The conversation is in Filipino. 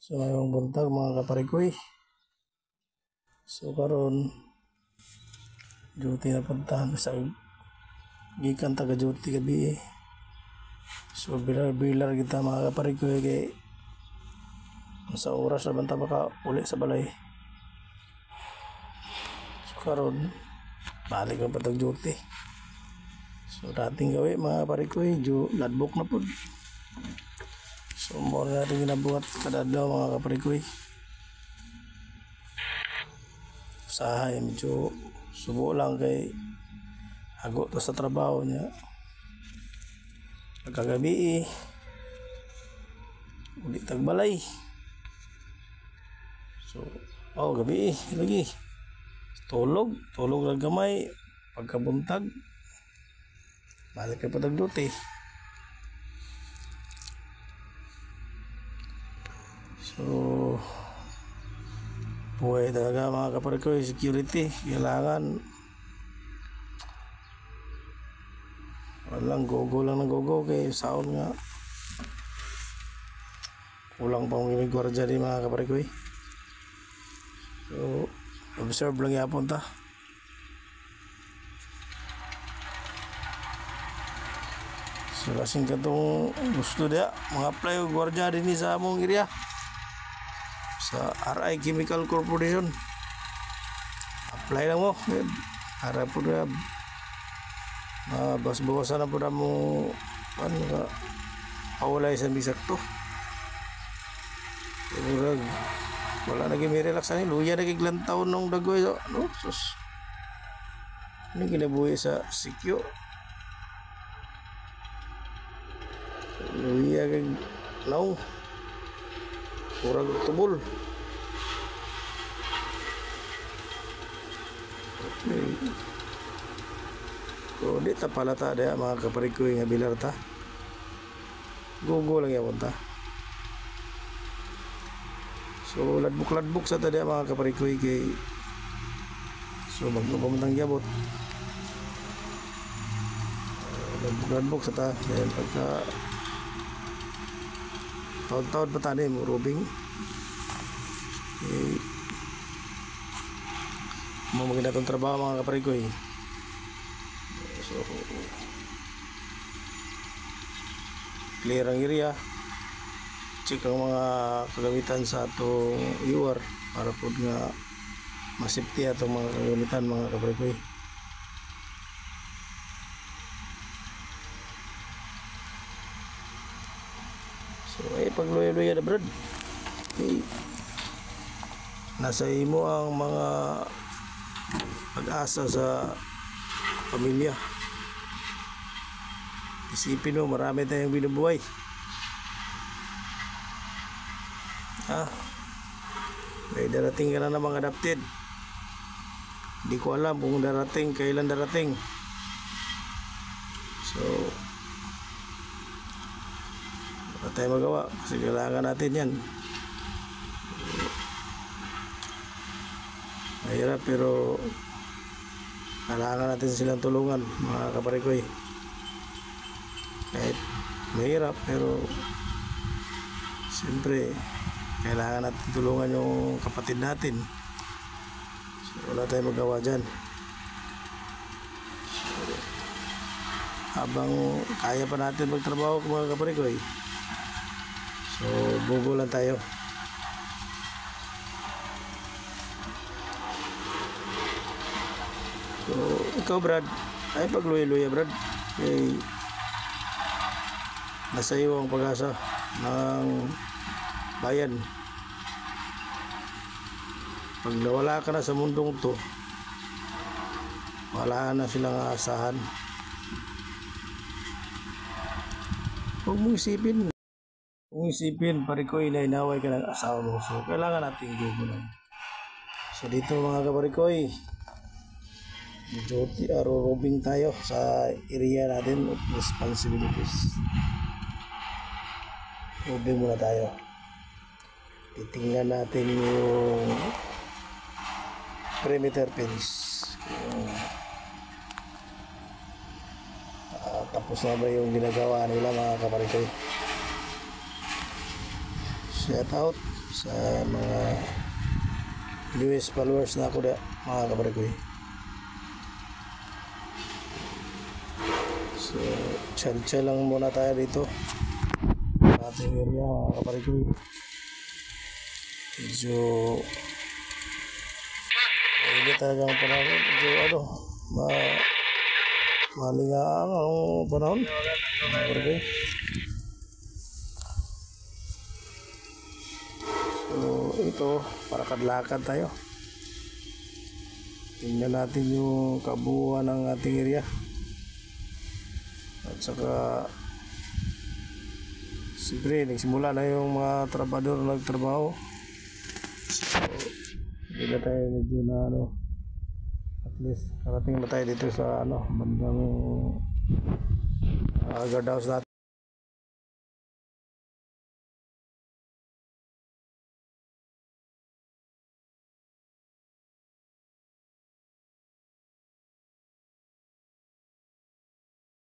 So mayong buntag mga kaparikoy. So karon duty na puntahan sa gikan taga duty gabi. So bilar kita mga kaparikoy kay sa oras na banta baka uli sa balay. So karon balik na patag duty. So dating gawi mga kaparikoy ladbok na pud. So mo na natin ginabuhat kada adlaw mga kaparikoy. Usahay medyo subo lang kay hago to sa trabaho niya. Pagkagabi ulit tagbalay. So gabi lagi tulog lang gamay pagkabuntag balik ka patag duty. So buhay talaga mga kaparikoy, security kailangan walang gogo lang ng gogo kay saon nga kulang pang may gwardiya din mga kaparikoy. So observe lang yapon ta. So kasing katong gusto dia mga apply og gwardiya din sa among area sa RI Chemical Corporation. Apply lang mo para po na bas-bawasan na po na mo pawalay sa bisakto. Wala na may relaxan luya na kiglantaw nung dagoy sus ini kinabuhi sa sikyo luya kag law kurang tubol. So di ta palata dia mga kaparikoy nga bilar ta gogo lang yapon ta. So ladbuk sa ta dia mga kaparikoy kay so magpapamantang gyabot ladbuk sa ta dahil pagka taon-taon pa tanim robing mo maganda itong trabaho mga kaparikoy. So clear ang area, check ang mga kagamitan sa atong iwar para po nga masipti atong mga kagamitan mga kaparikoy. So pagluya-luya na brad nasa imo ang mga pag-asa sa pamilya. Isipin mo marami tayong binubuhay may darating ka na namang adapted. Hindi ko alam kung darating kailan darating. So wala tayo magawa kasi kailangan natin yan. Mahirap pero kailangan natin silang tulungan mga kaparikoy. Kahit mahirap pero siyempre kailangan natin tulungan yung kapatid natin. So wala tayong magawa dyan. So, habang kaya pa natin magtrabaho mga kaparikoy, so bugo lang tayo. So ikaw brad ay pagluya-luya brad kay nasa iyo ang pag-asa ng bayan. Pag nawala ka na sa mundong to wala na silang aasahan. Huwag mong isipin parikoy na inaway ka ng asawa mo. So kailangan natin gugulan. So dito mga kaparikoy duty robing tayo sa area natin of responsibilities. Robing muna tayo. Titingnan natin yung perimeter fence. Tapos na ba yung ginagawa nila mga kaparikoy? Shout out sa mga viewers, followers na ako mga kabarikoy. So chill lang muna tayo dito sa ating area mga kabarikoy. Medyo hindi talagang panahon, medyo malingaan ang panahon mga kabarikoy. So ito, para kadlakad tayo, tingnan natin yung kabuuan ng ating area at saka siyempre nagsimula na yung mga trabador nagtrabaho. So hindi na tayo medyo na at least karating na tayo dito sa bandang guard house natin.